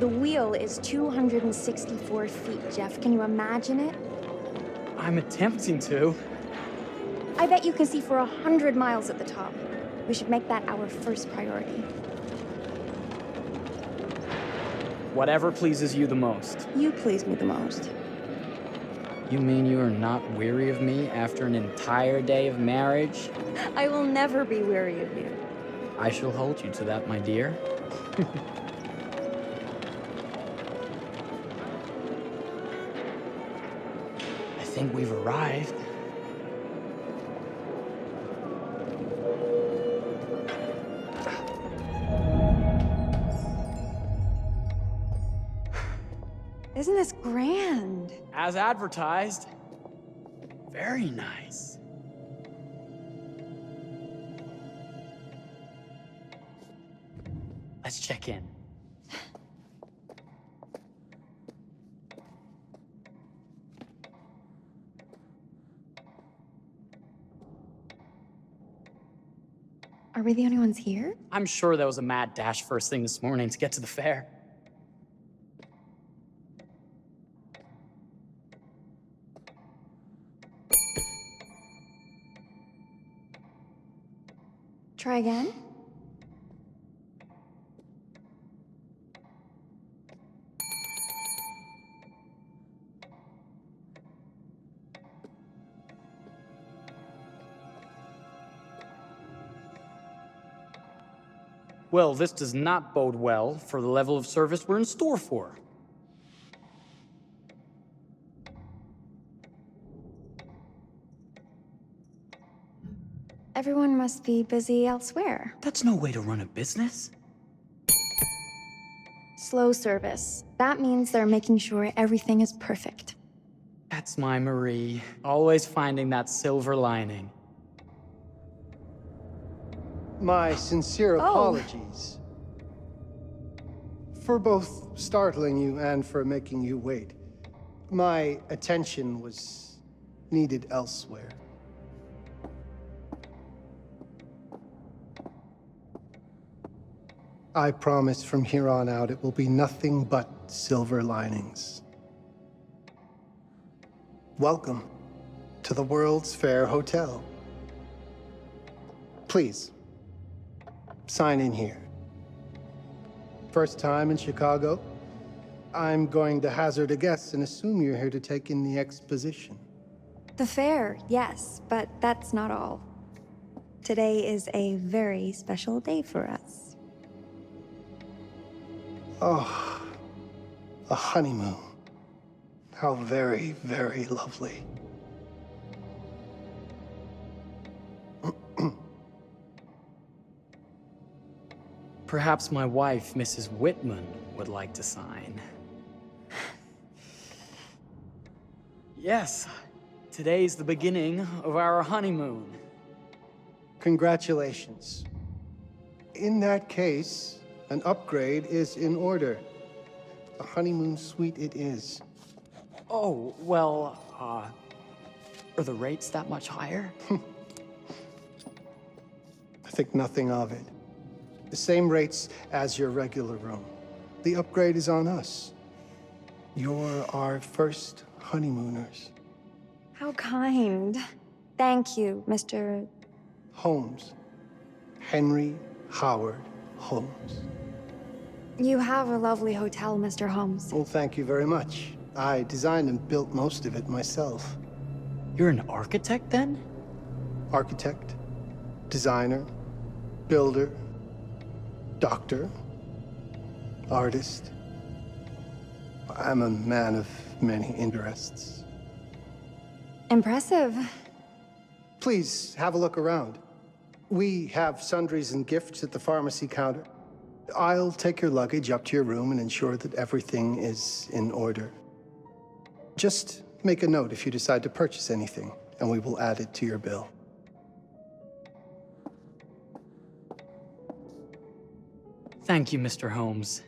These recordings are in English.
wheel is 264 feet, Jeff. Can you imagine it? I'm attempting to. I bet you can see for 100 miles at the top. We should make that our first priority. Whatever pleases you the most. You please me the most. You mean you are not weary of me after an entire day of marriage? I will never be weary of you. I shall hold you to that, my dear. I think we've arrived. Isn't this grand? As advertised. Very nice. Let's check in. Are we the only ones here? I'm sure that was a mad dash first thing this morning to get to the fair. Try again? Well, this does not bode well for the level of service we're in store for. Everyone must be busy elsewhere. That's no way to run a business. Slow service. That means they're making sure everything is perfect. That's my Marie, always finding that silver lining. My sincere apologies for both startling you and for making you wait. My attention was needed elsewhere. I promise from here on out it will be nothing but silver linings. Welcome to the World's Fair Hotel. Please, sign in here. First time in Chicago? I'm going to hazard a guess and assume you're here to take in the exposition. The fair, yes, but that's not all. Today is a very special day for us. Oh, a honeymoon. How very, very lovely. Perhaps my wife, Mrs. Whitman, would like to sign. Yes, today's the beginning of our honeymoon. Congratulations. In that case, an upgrade is in order. A honeymoon suite it is. Oh, well, are the rates that much higher? I think nothing of it. The same rates as your regular room. The upgrade is on us. You're our first honeymooners. How kind. Thank you, Mr. Holmes. Henry Howard Holmes. You have a lovely hotel, Mr. Holmes. Well, thank you very much. I designed and built most of it myself. You're an architect, then? Architect, designer, builder, doctor, artist. I'm a man of many interests. Impressive. Please, have a look around. We have sundries and gifts at the pharmacy counter. I'll take your luggage up to your room and ensure that everything is in order. Just make a note if you decide to purchase anything, and we will add it to your bill. Thank you, Mr. Holmes.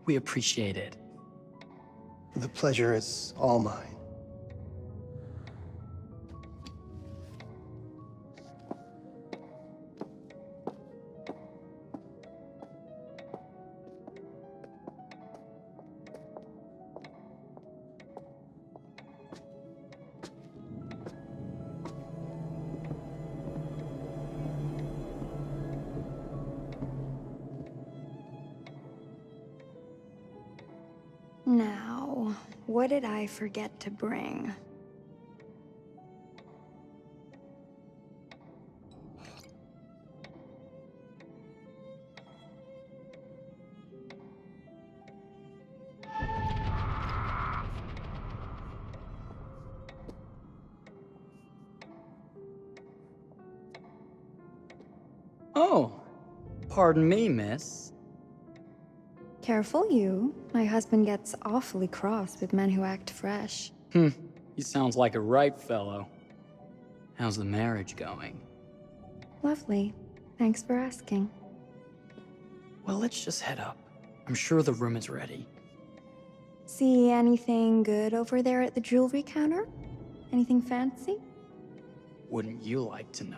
We appreciate it. The pleasure is all mine. Now, what did I forget to bring? Oh, pardon me, miss. Careful you. My husband gets awfully cross with men who act fresh. He sounds like a ripe fellow. How's the marriage going? Lovely. Thanks for asking. Well, let's just head up. I'm sure the room is ready. See anything good over there at the jewelry counter? Anything fancy? Wouldn't you like to know?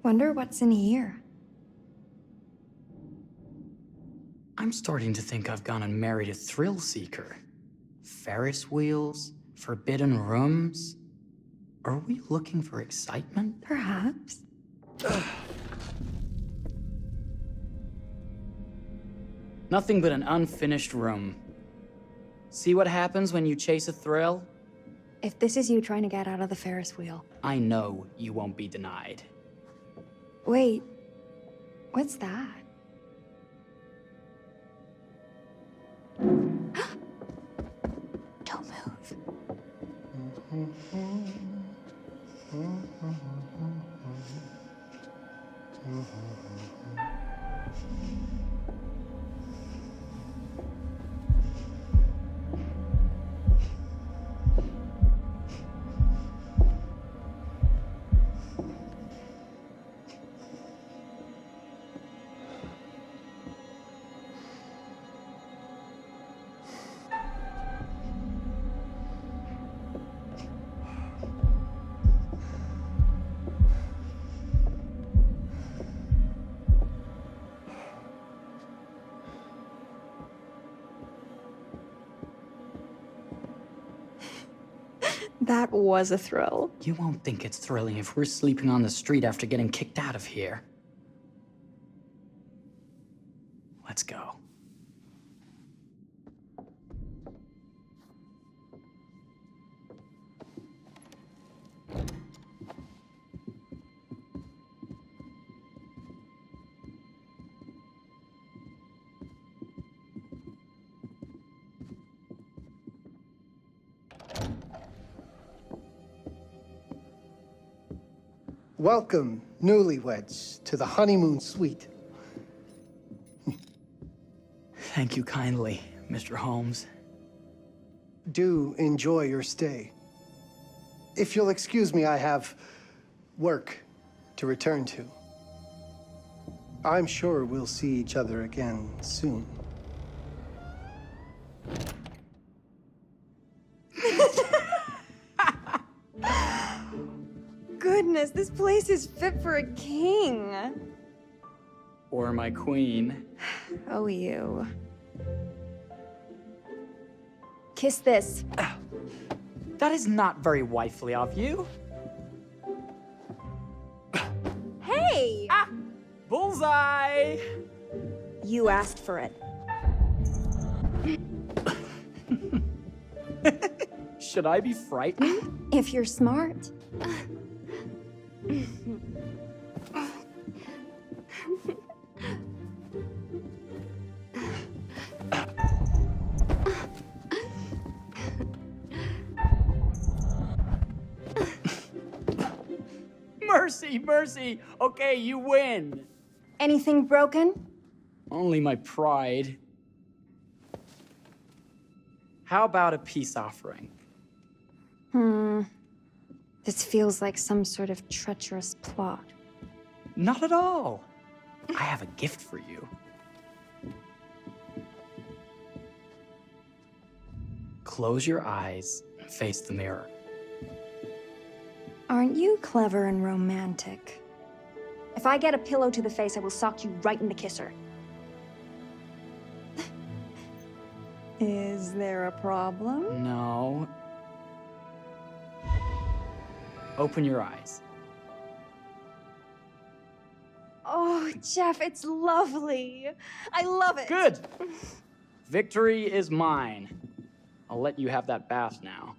Wonder what's in here. I'm starting to think I've gone and married a thrill seeker. Ferris wheels, forbidden rooms. Are we looking for excitement? Perhaps. Nothing but an unfinished room. See what happens when you chase a thrill? If this is you trying to get out of the Ferris wheel. I know you won't be denied. Wait, what's that? Don't move. That was a thrill. You won't think it's thrilling if we're sleeping on the street after getting kicked out of here. Let's go. Welcome, newlyweds, to the honeymoon suite. Thank you kindly, Mr. Holmes. Do enjoy your stay. If you'll excuse me, I have work to return to. I'm sure we'll see each other again soon. Goodness, this place is fit for a king. Or my queen. Oh, you. Kiss this. That is not very wifely of you. Hey! Ah! Bullseye! You asked for it. Should I be frightened? If you're smart. Mercy, mercy! Okay, you win! Anything broken? Only my pride. How about a peace offering? This feels like some sort of treacherous plot. Not at all. I have a gift for you. Close your eyes and face the mirror. Aren't you clever and romantic? If I get a pillow to the face, I will sock you right in the kisser. Is there a problem? No. Open your eyes. Oh, Jeff, it's lovely. I love it. Good! Victory is mine. I'll let you have that bath now.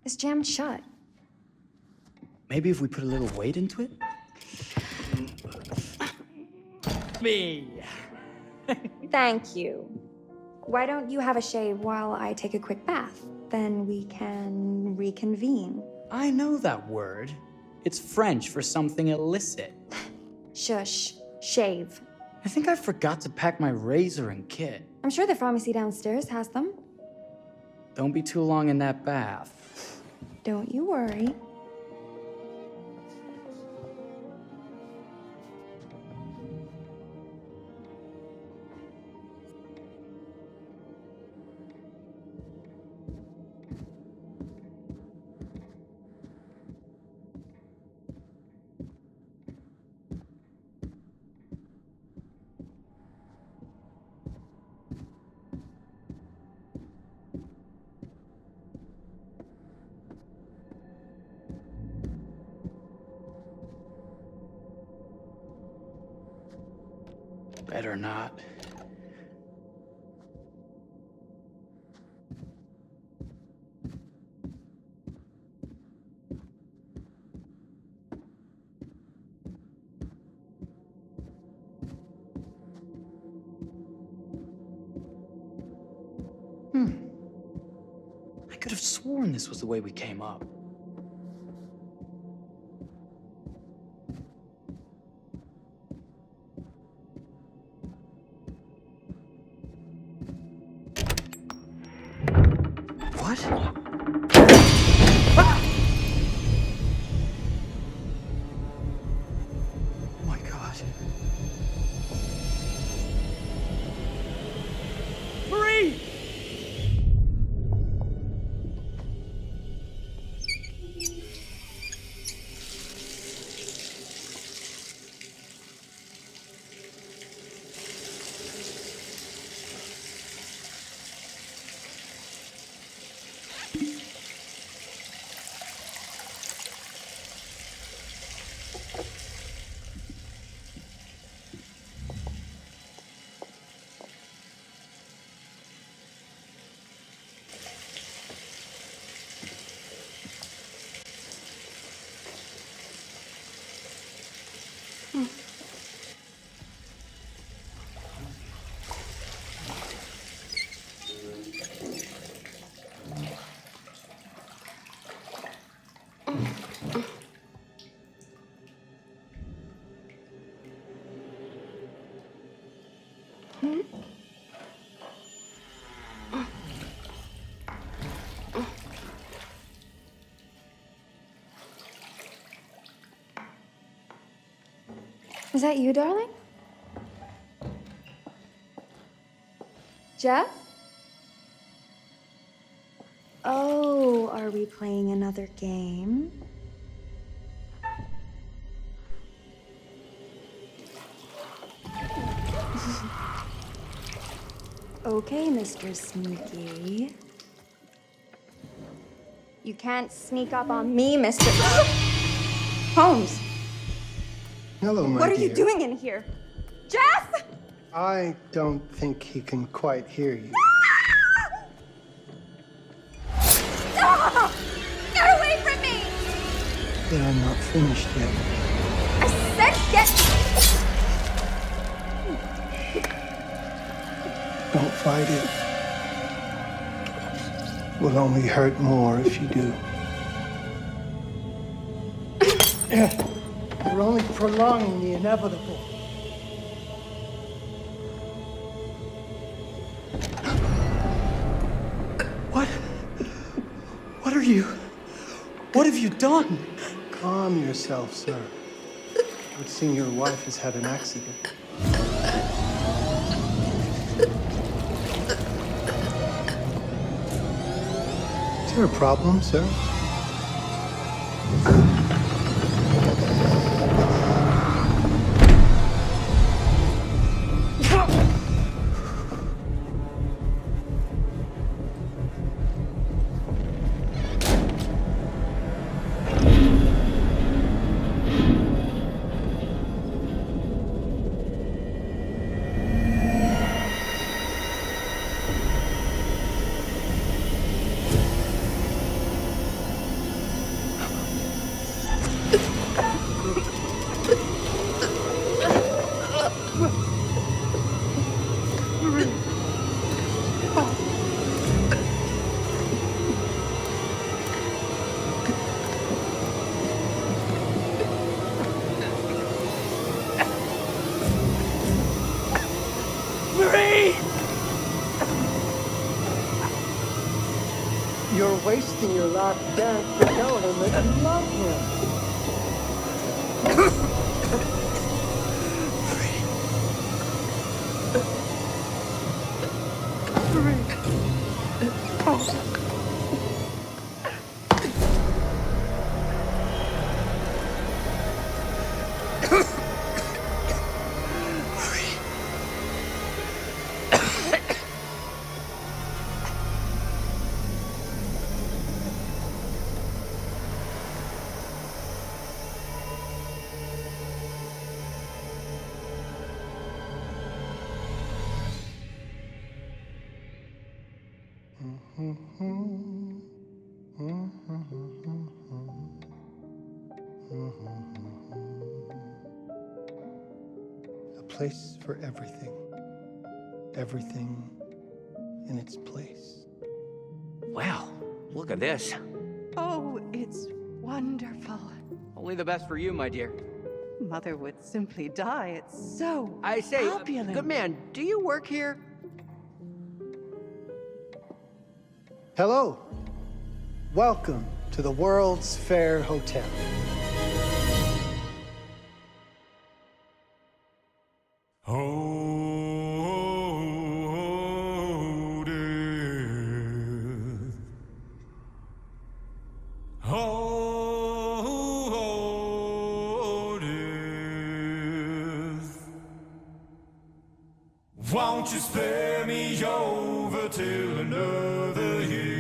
It's jammed shut. Maybe if we put a little weight into it? Me! Thank you. Why don't you have a shave while I take a quick bath? Then we can reconvene. I know that word. It's French for something illicit. Shush. Shave. I think I forgot to pack my razor and kit. I'm sure the pharmacy downstairs has them. Don't be too long in that bath. Don't you worry. Better not. I could have sworn this was the way we came up. What? Ah! Oh my God. Marie! Is that you, darling? Jeff? Oh, are we playing another game? Okay, Mr. Sneaky. You can't sneak up on me, Mr. Holmes! Hello, my What are dear. you doing in here? Jeff! I don't think he can quite hear you. Ah! Get away from me! But I'm not finished yet. I said get... Don't fight it. Will only hurt more if you do. You're only prolonging the inevitable. What are you? What have you done? Calm yourself, sir. It would seem your wife has had an accident. Is there a problem, sir? You're wasting your last chance to tell him that you love him. A place for everything. Everything in its place. Wow, look at this. Oh, it's wonderful. Only the best for you, my dear. Mother would simply die. It's so I say, opulent. good man, do you work here? Hello. Welcome to the World's Fair Hotel. Won't you spare me over till another year?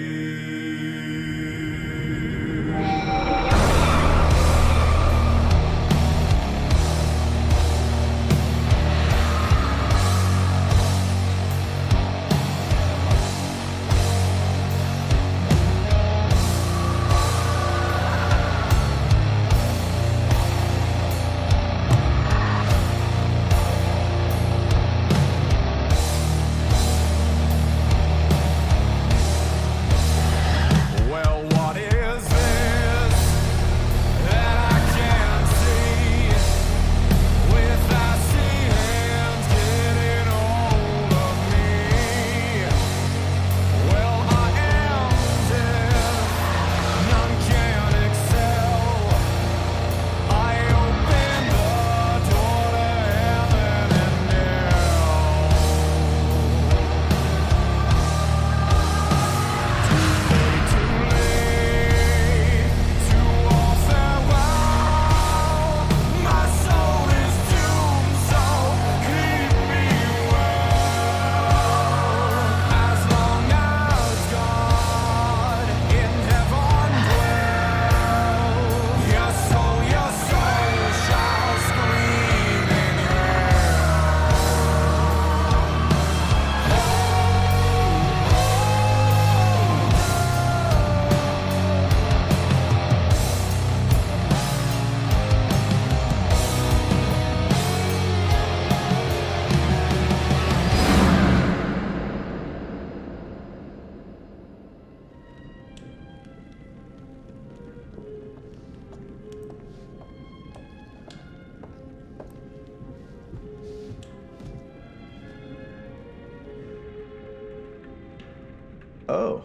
Oh,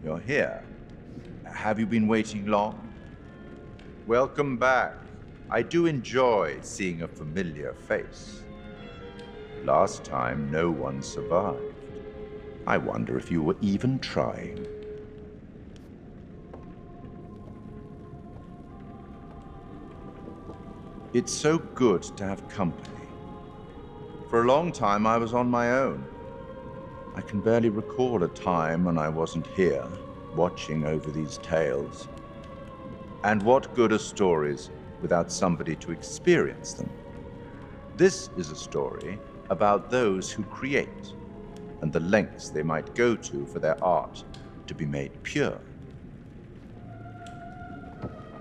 you're here. Have you been waiting long? Welcome back. I do enjoy seeing a familiar face. Last time, no one survived. I wonder if you were even trying. It's so good to have company. For a long time, I was on my own. I can barely recall a time when I wasn't here, watching over these tales. And what good are stories without somebody to experience them? This is a story about those who create, and the lengths they might go to for their art to be made pure.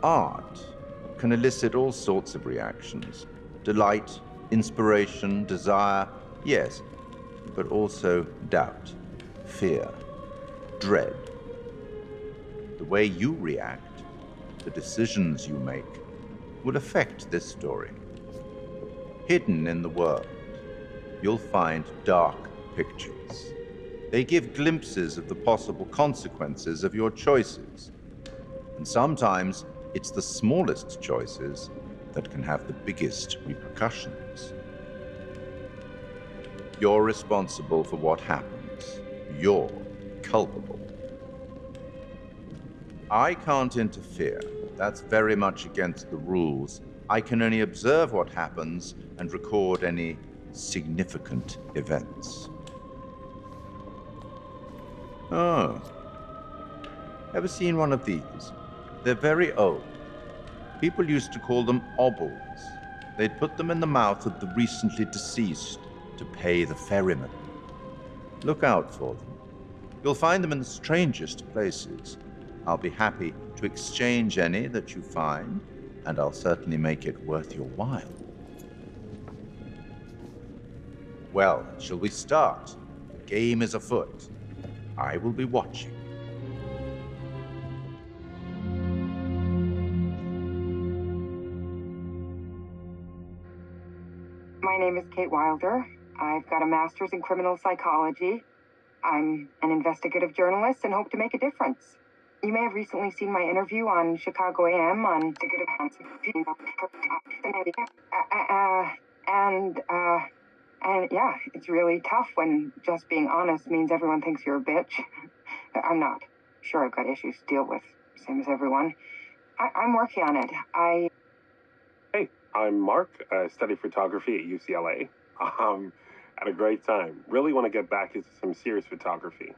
Art can elicit all sorts of reactions. Delight, inspiration, desire, yes, but also doubt, fear, dread. The way you react, the decisions you make, will affect this story. Hidden in the world, you'll find dark pictures. They give glimpses of the possible consequences of your choices. And sometimes it's the smallest choices that can have the biggest repercussions. You're responsible for what happens. You're culpable. I can't interfere. That's very much against the rules. I can only observe what happens and record any significant events. Oh. Ever seen one of these? They're very old. People used to call them obbles. They'd put them in the mouth of the recently deceased to pay the ferryman. Look out for them. You'll find them in the strangest places. I'll be happy to exchange any that you find, and I'll certainly make it worth your while. Well, shall we start? The game is afoot. I will be watching. My name is Kate Wilder. I've got a master's in criminal psychology. I'm an investigative journalist and hope to make a difference. You may have recently seen my interview on Chicago AM on and yeah, it's really tough when just being honest means everyone thinks you're a bitch. I'm not. Sure, I've got issues to deal with, same as everyone. I'm working on it. Hey, I'm Mark. I study photography at UCLA. Had a great time. Really want to get back into some serious photography.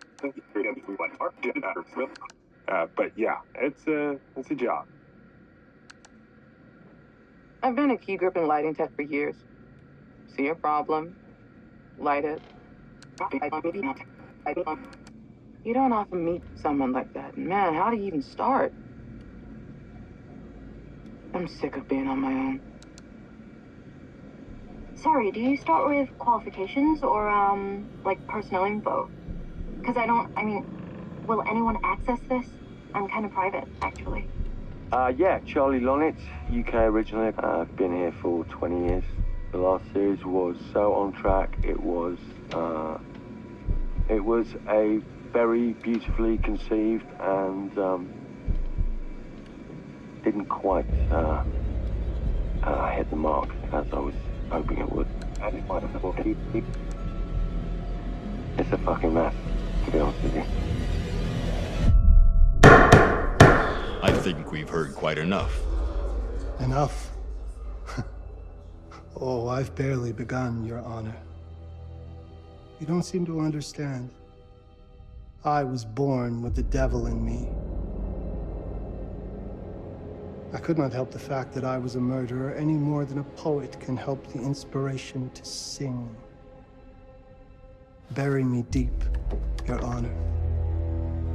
But yeah, it's a job. I've been a key grip and lighting tech for years. See a problem, light it. You don't often meet someone like that. Man, how do you even start? I'm sick of being on my own. Sorry, do you start with qualifications or, like personnel info? Because will anyone access this? I'm kind of private, actually. Yeah, Charlie Lonitz, UK originally. I've been here for 20 years. The last series was so on track. It was a very beautifully conceived and didn't quite hit the mark as I was hoping it would. It's a fucking mess, to be honest with you. I think we've heard quite enough. Enough? Oh, I've barely begun, Your Honor. You don't seem to understand. I was born with the devil in me. I could not help the fact that I was a murderer any more than a poet can help the inspiration to sing. Bury me deep, Your Honor.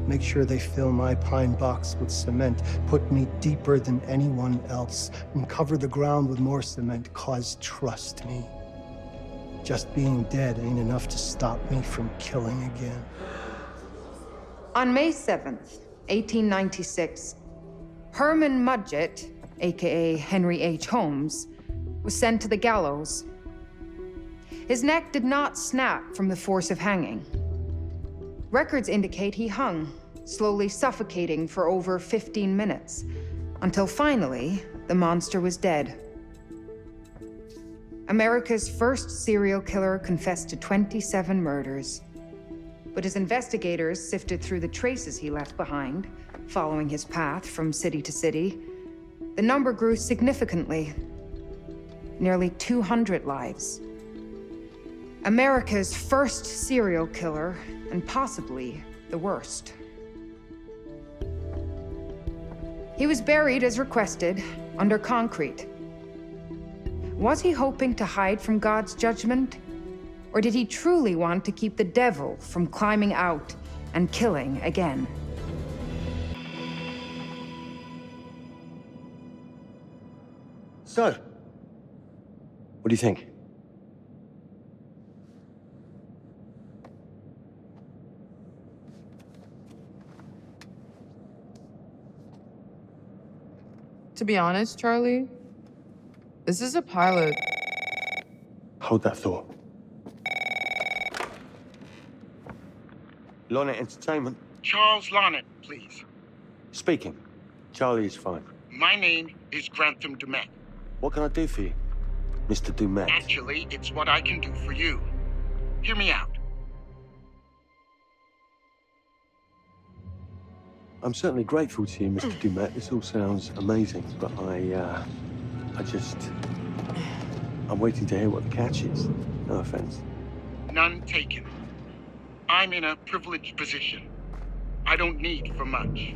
Make sure they fill my pine box with cement. Put me deeper than anyone else. And cover the ground with more cement, 'cause trust me, just being dead ain't enough to stop me from killing again. On May 7th, 1896, Herman Mudgett, aka Henry H. Holmes, was sent to the gallows. His neck did not snap from the force of hanging. Records indicate he hung, slowly suffocating for over 15 minutes, until finally, the monster was dead. America's first serial killer confessed to 27 murders. But as investigators sifted through the traces he left behind, following his path from city to city, the number grew significantly. Nearly 200 lives. America's first serial killer, and possibly the worst. He was buried as requested, under concrete. Was he hoping to hide from God's judgment? Or did he truly want to keep the devil from climbing out and killing again? So, what do you think? To be honest, Charlie, this is a pilot. Hold that thought. Lonnet Entertainment. Charles Lonnet, please. Speaking. Charlie is fine. My name is Grantham Dumet. What can I do for you, Mr. Dumet? Actually, it's what I can do for you. Hear me out. I'm certainly grateful to you, Mr. Dumet. This all sounds amazing, but I'm waiting to hear what the catch is. No offense. None taken. I'm in a privileged position. I don't need for much,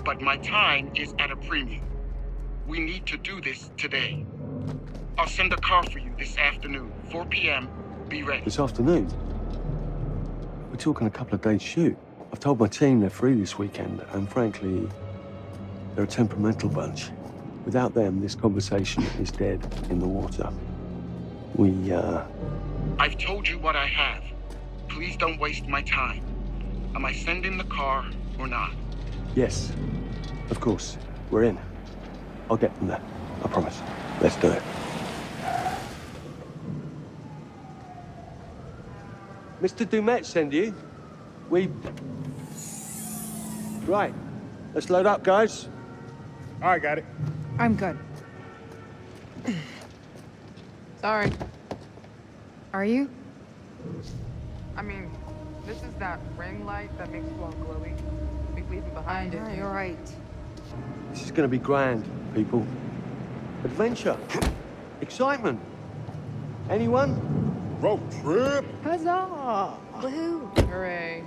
but my time is at a premium. We need to do this today. I'll send a car for you this afternoon, 4 p.m. Be ready. This afternoon? We're talking a couple of days shoot. I've told my team they're free this weekend, and frankly, they're a temperamental bunch. Without them, this conversation is dead in the water. I've told you what I have. Please don't waste my time. Am I sending the car or not? Yes, of course. We're in. I'll get them there. I promise. Let's do it. Mr. Dumet send you? Right. Let's load up, guys. All right, got it. I'm good. Sorry. Are you? I mean, this is that ring light that makes you all glowy. Be leaving behind it. You're right. This is gonna be grand, people. Adventure. Excitement. Anyone? Road trip. Huzzah! Woohoo! Hooray.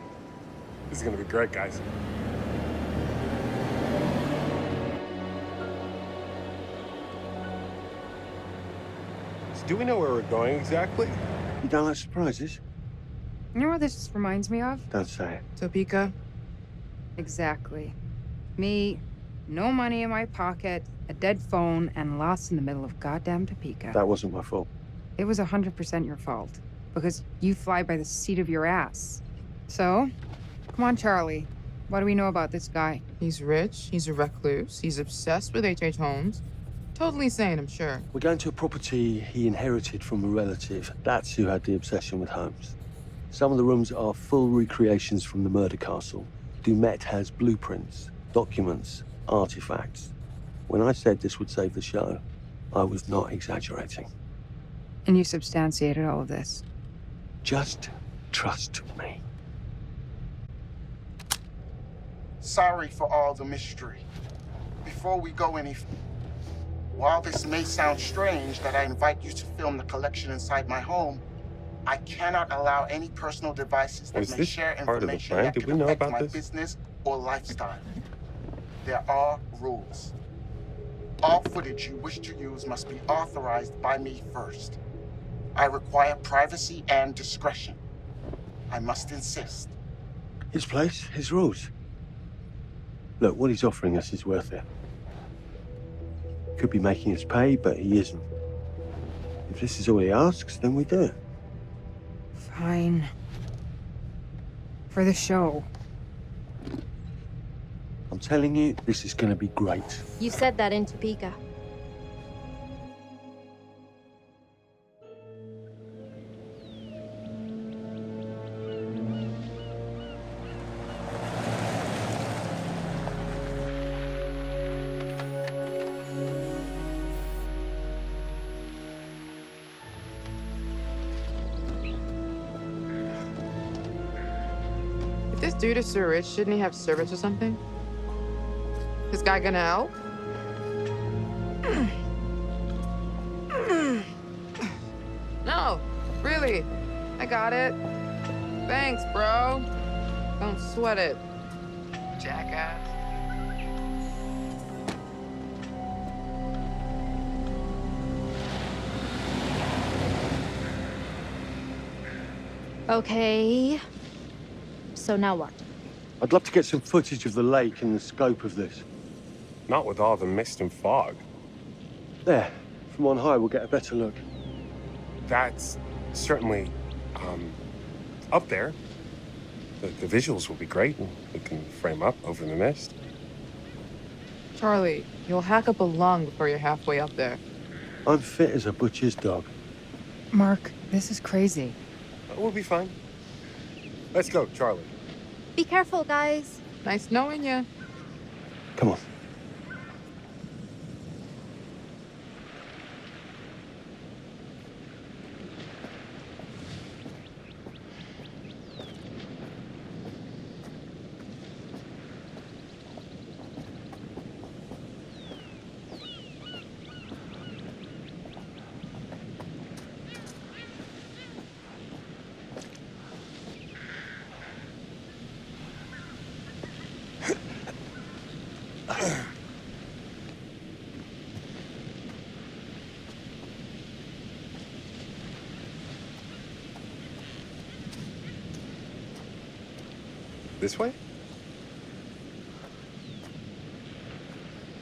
This is gonna be great, guys. So do we know where we're going exactly? You don't like surprises? You know what this reminds me of? Don't say it. Topeka? Exactly. Me, no money in my pocket, a dead phone, and lost in the middle of goddamn Topeka. That wasn't my fault. It was 100% your fault. Because you fly by the seat of your ass. So, come on, Charlie. What do we know about this guy? He's rich, he's a recluse, he's obsessed with H.H. Holmes. Totally sane, I'm sure. We're going to a property he inherited from a relative. That's who had the obsession with Holmes. Some of the rooms are full recreations from the murder castle. Dumet has blueprints, documents, artifacts. When I said this would save the show, I was not exaggerating. And you substantiated all of this? Just trust me. Sorry for all the mystery. Before we go any while this may sound strange that I invite you to film the collection inside my home, I cannot allow any personal devices that Was may this share part of the information plan? that Did could we know affect about my this? business or lifestyle. There are rules. All footage you wish to use must be authorized by me first. I require privacy and discretion. I must insist. His place, his rules. Look, what he's offering us is worth it. Could be making us pay, but he isn't. If this is all he asks, then we do it. Fine. For the show. I'm telling you, this is gonna be great. You said that in Topeka. dude is so rich, shouldn't he have service or something? This guy gonna help? No, really. I got it. Thanks, bro. Don't sweat it, jackass. Okay. So now what? I'd love to get some footage of the lake and the scope of this. Not with all the mist and fog. There, from on high, we'll get a better look. That's certainly, up there. The visuals will be great, and we can frame up over the mist. Charlie, you'll hack up a lung before you're halfway up there. I'm fit as a butcher's dog. Mark, this is crazy. We'll be fine. Let's go, Charlie. Be careful, guys. Nice knowing you. Come on. This way?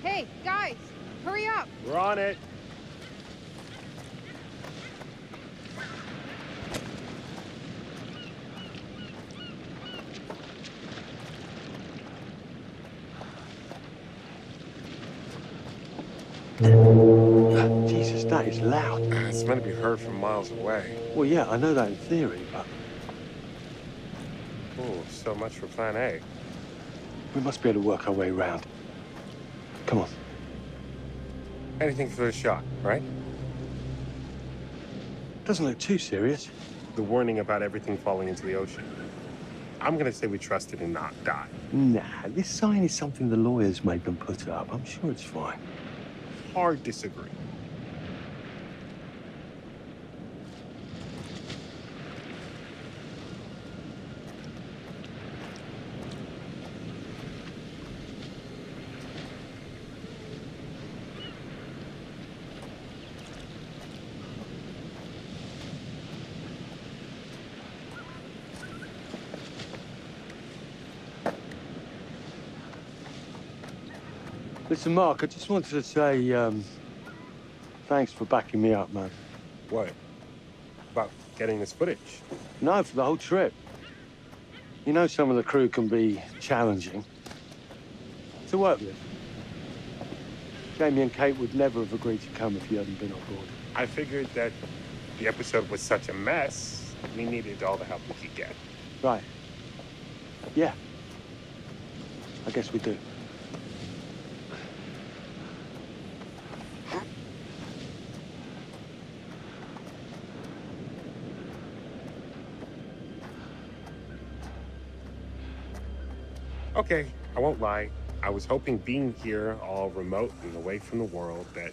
Hey, guys, hurry up. We're on it. Jesus, that is loud. It's meant to be heard from miles away. Well, yeah, I know that in theory, but Oh, so much for plan A. we must be able to work our way around. Come on. Anything for the shot, right? Doesn't look too serious. The warning about everything falling into the ocean. I'm gonna say we trust it and not die. Nah, this sign is something the lawyers made them put up. I'm sure it's fine. Hard disagree. Listen, Mark, I just wanted to say, thanks for backing me up, man. What? About getting this footage? No, for the whole trip. You know some of the crew can be challenging to work with. Jamie and Kate would never have agreed to come if you hadn't been on board. I figured that the episode was such a mess, we needed all the help we could get. Right. Yeah. I guess we do. Okay, I won't lie. I was hoping being here all remote and away from the world that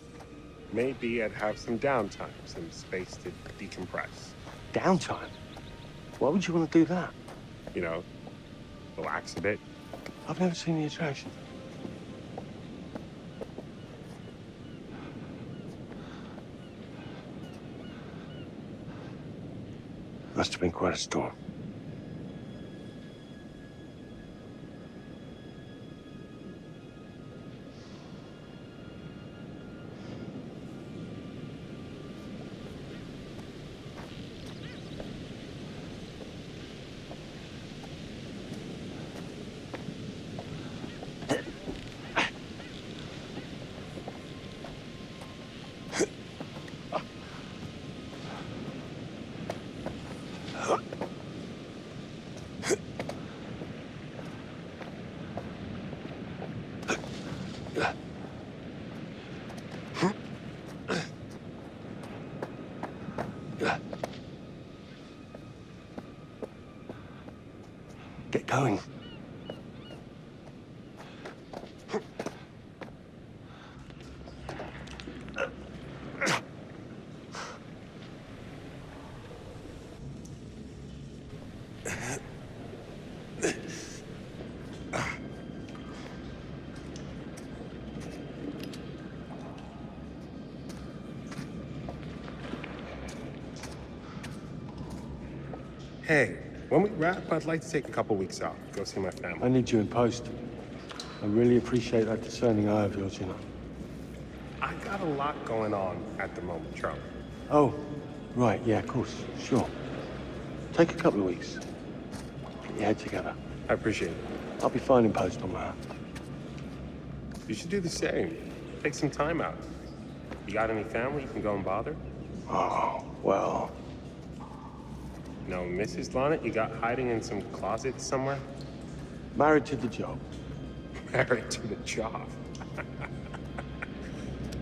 maybe I'd have some downtime, some space to decompress. Downtime? Why would you want to do that? You know, relax a bit. I've never seen the attraction. Must have been quite a storm. Get going. Hey, when we wrap, I'd like to take a couple weeks off. Go see my family. I need you in post. I really appreciate that discerning eye of yours, you know. I got a lot going on at the moment, Charlie. Oh, right, yeah, of course, sure. Take a couple of weeks. Get your head together. I appreciate it. I'll be fine in post on my own. You should do the same. Take some time out. You got any family you can go and bother? Oh, well. No, Mrs. Lonnet, you got hiding in some closet somewhere? Married to the job. Married to the job?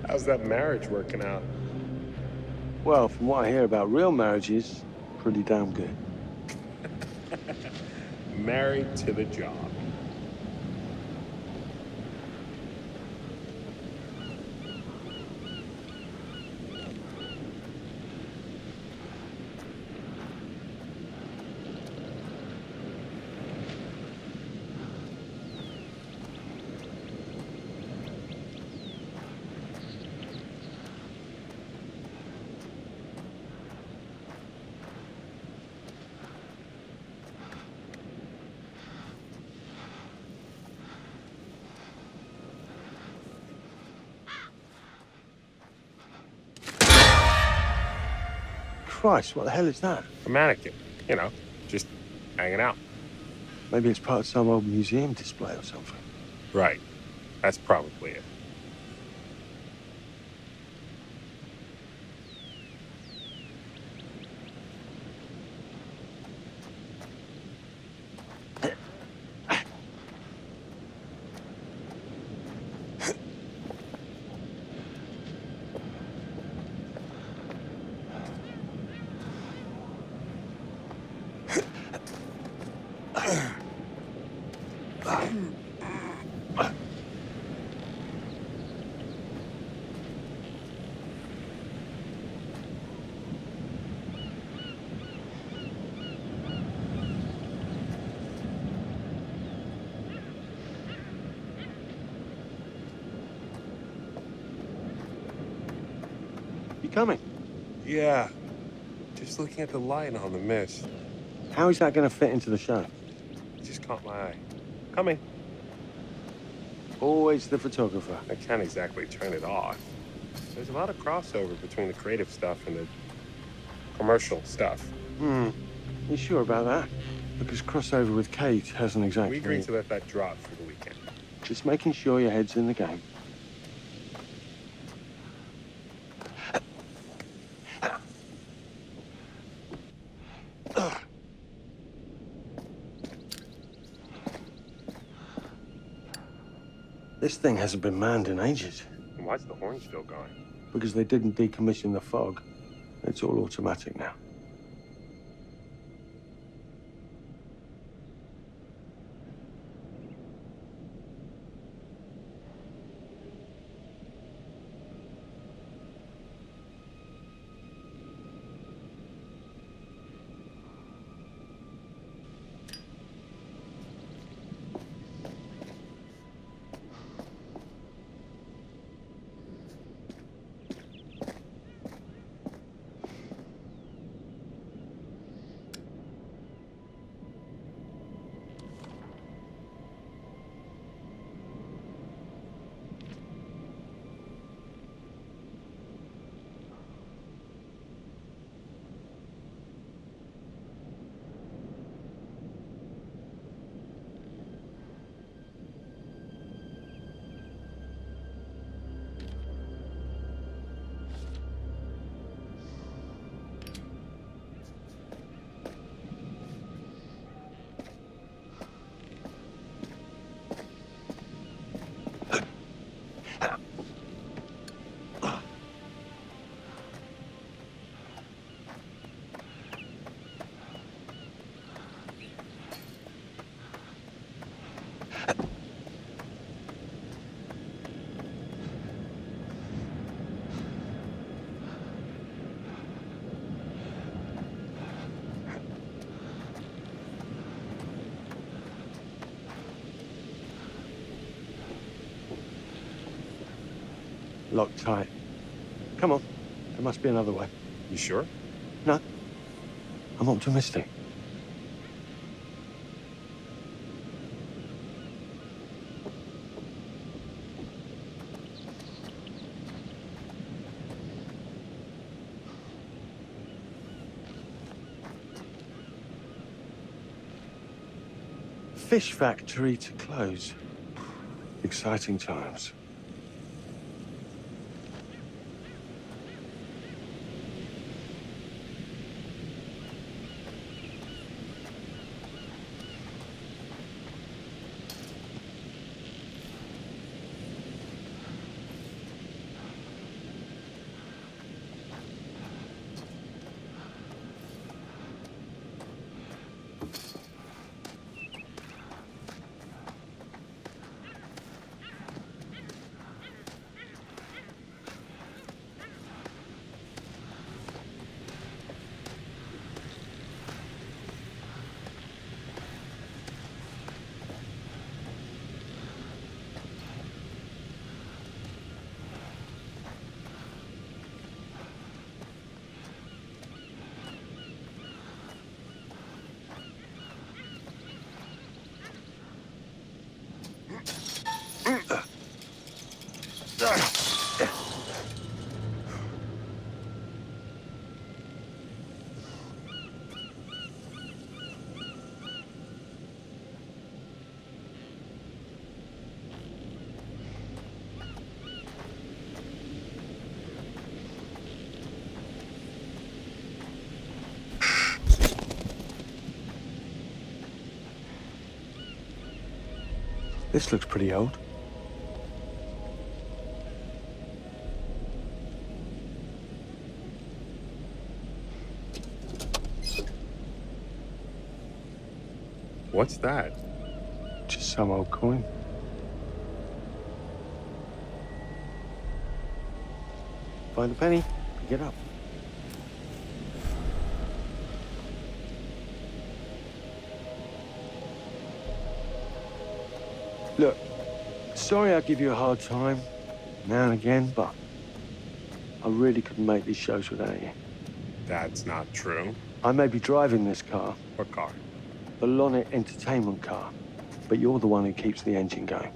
How's that marriage working out? Well, from what I hear about real marriages, pretty damn good. Married to the job. Christ, what the hell is that? A mannequin. You know, just hanging out. Maybe it's part of some old museum display or something. Right. That's probably it. Coming? Yeah. Just looking at the light on the mist. How is that going to fit into the show? It just caught my eye. Coming. Always the photographer. I can't exactly turn it off. There's a lot of crossover between the creative stuff and the commercial stuff. You sure about that? Because crossover with Kate hasn't exactly... We agreed to let that drop for the weekend. Just making sure your head's in the game. This thing hasn't been manned in ages. And why's the horn still going? Because they didn't decommission the fog. It's all automatic now. Locked tight. Come on. There must be another way. You sure? No. I'm optimistic. fish factory to close. Exciting times. This looks pretty old. What's that? Just some old coin. Find a penny, pick it up. Look, sorry I give you a hard time now and again, but I really couldn't make these shows without you. That's not true. I may be driving this car. What car? The Lonnet entertainment car. But you're the one who keeps the engine going.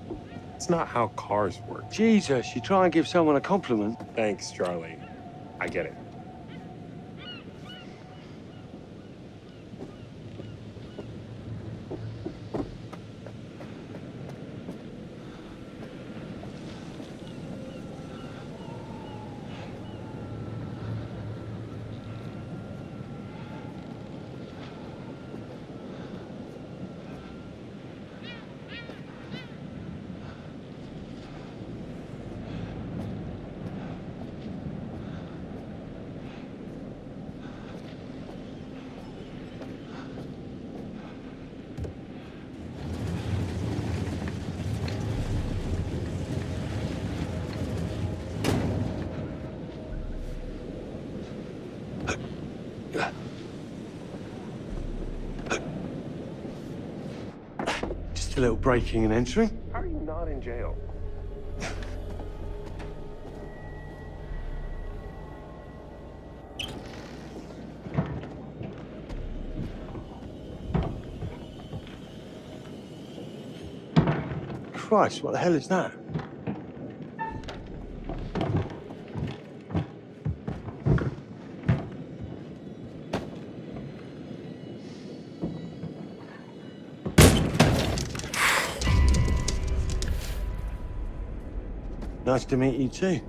It's not how cars work. Jesus, you try and give someone a compliment. Thanks, Charlie. I get it. Just a little breaking and entering. How are you not in jail? Christ, what the hell is that? Nice to meet you too.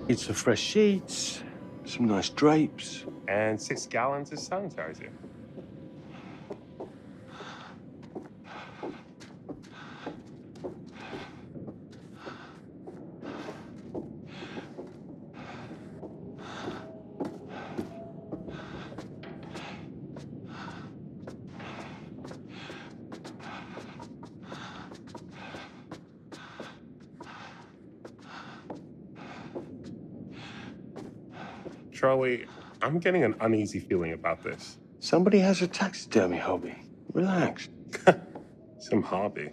Need some fresh sheets, some nice drapes. And 6 gallons of sanitizer. Charlie, I'm getting an uneasy feeling about this. Somebody has a taxidermy hobby. Relax. Some hobby.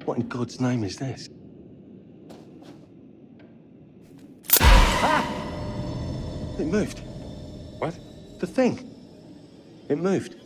What in God's name is this? Ah! It moved. What? The thing. It moved.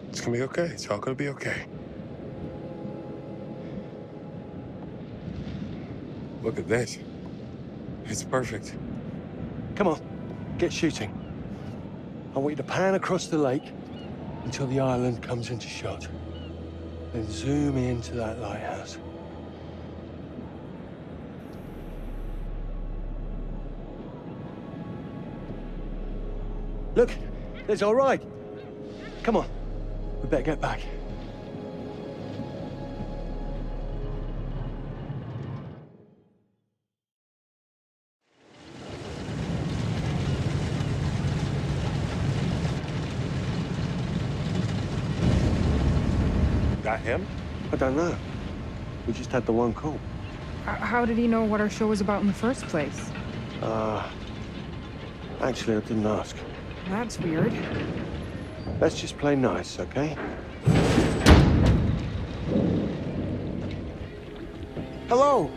It's gonna be okay. It's all gonna be okay. Look at this. It's perfect. Come on, get shooting. I want you to pan across the lake until the island comes into shot. Then zoom into that lighthouse. Look, there's our ride. Come on, we better get back. That him? I don't know. We just had the one call. How did he know what our show was about in the first place? Actually, I didn't ask. That's weird. Let's just play nice, okay? Hello,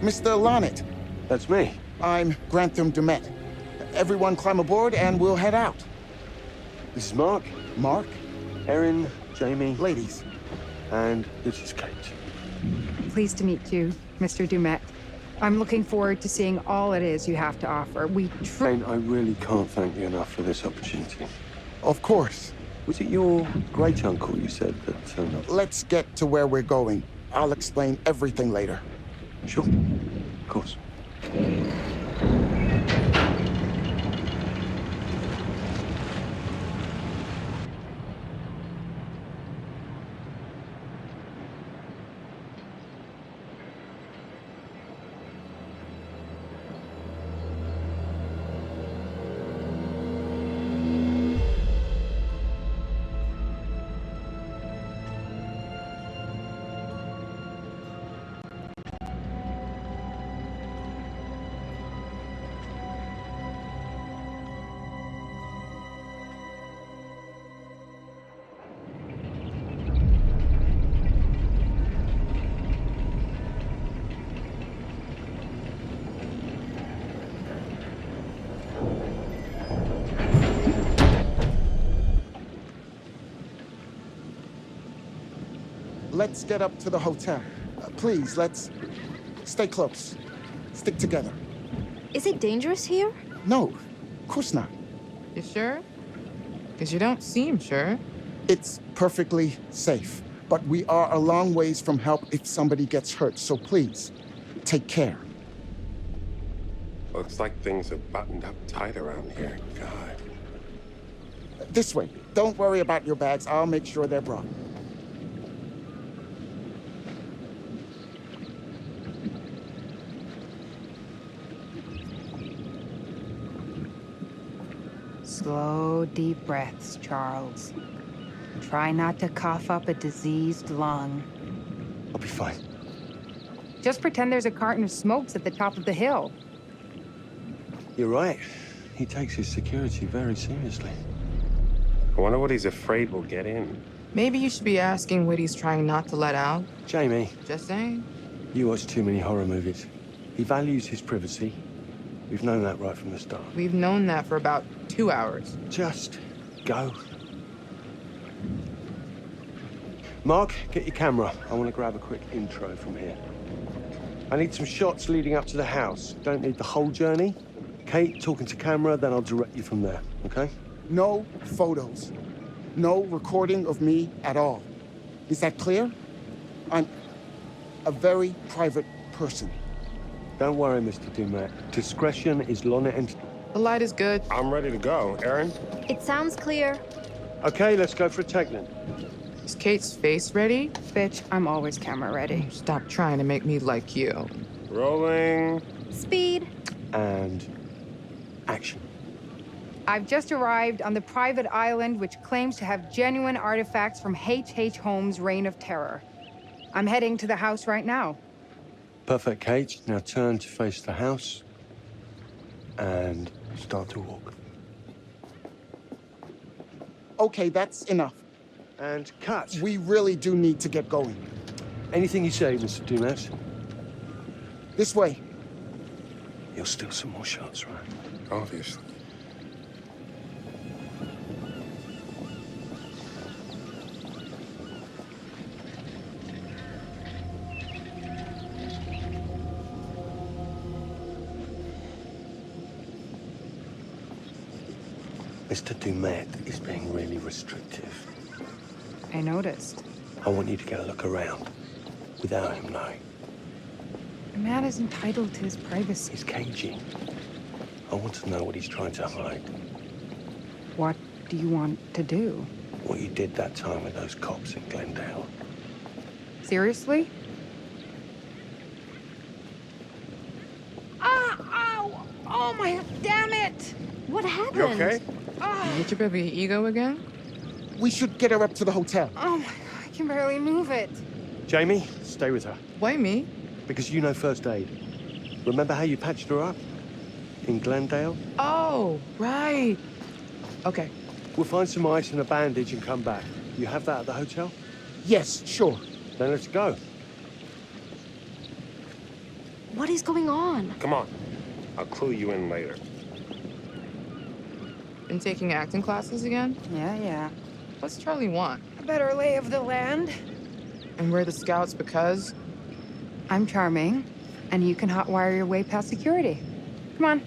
Mr. Lonnet. That's me. I'm Grantham Dumet. Everyone climb aboard and we'll head out. This is Mark. Mark? Erin, Jamie. Ladies. And this is Kate. Pleased to meet you, Mr. Dumet. I'm looking forward to seeing all it is you have to offer. Jane, I really can't thank you enough for this opportunity. Of course. Was it your great-uncle you said that turned up? Let's get to where we're going. I'll explain everything later. Sure. Of course. Let's get up to the hotel. Please, let's stay close. Stick together. Is it dangerous here? No, of course not. You sure? Because you don't seem sure. It's perfectly safe, but we are a long ways from help if somebody gets hurt, so please, take care. Looks like things are buttoned up tight around here. God. This way. Don't worry about your bags. I'll make sure they're brought. Slow, deep breaths, Charles. Try not to cough up a diseased lung. I'll be fine. Just pretend there's a carton of smokes at the top of the hill. You're right. He takes his security very seriously. I wonder what he's afraid will get in. Maybe you should be asking what he's trying not to let out. Jamie. Just saying. You watch too many horror movies. He values his privacy. We've known that right from the start. We've known that for about 2 hours. Just go. Mark, get your camera. I want to grab a quick intro from here. I need some shots leading up to the house. Don't need the whole journey. Kate, talking to camera, then I'll direct you from there, okay? No photos. No recording of me at all. Is that clear? I'm a very private person. Don't worry, Mr. Dumet. Discretion is Lonnet and... The light is good. I'm ready to go. Aaron? It sounds clear. Okay, let's go for a take then. Is Kate's face ready? Bitch, I'm always camera ready. Stop trying to make me like you. Rolling. Speed. And action. I've just arrived on the private island which claims to have genuine artifacts from H.H. Holmes' Reign of Terror. I'm heading to the house right now. Perfect, Kate. Now turn to face the house and start to walk. Okay, that's enough. And cut. We really do need to get going. Anything you say, Mr. Dumas. This way. You'll steal some more shots, right? Obviously. Mr. Dumet is being really restrictive. I noticed. I want you to get a look around without him knowing. A man is entitled to his privacy. He's cagey. I want to know what he's trying to hide. What do you want to do? What you did that time with those cops in Glendale. Seriously? Oh my, damn it! What happened? You okay? You hit your baby ego again? We should get her up to the hotel. Oh my God, I can barely move it. Jamie, stay with her. Why me? Because you know first aid. Remember how you patched her up? In Glendale? Oh, right. Okay. We'll find some ice and a bandage and come back. You have that at the hotel? Yes, sure. Then let's go. What is going on? Come on. I'll clue you in later. Been taking acting classes again? Yeah. What's Charlie want? A better lay of the land. And we're the scouts because? I'm charming, and you can hotwire your way past security. Come on.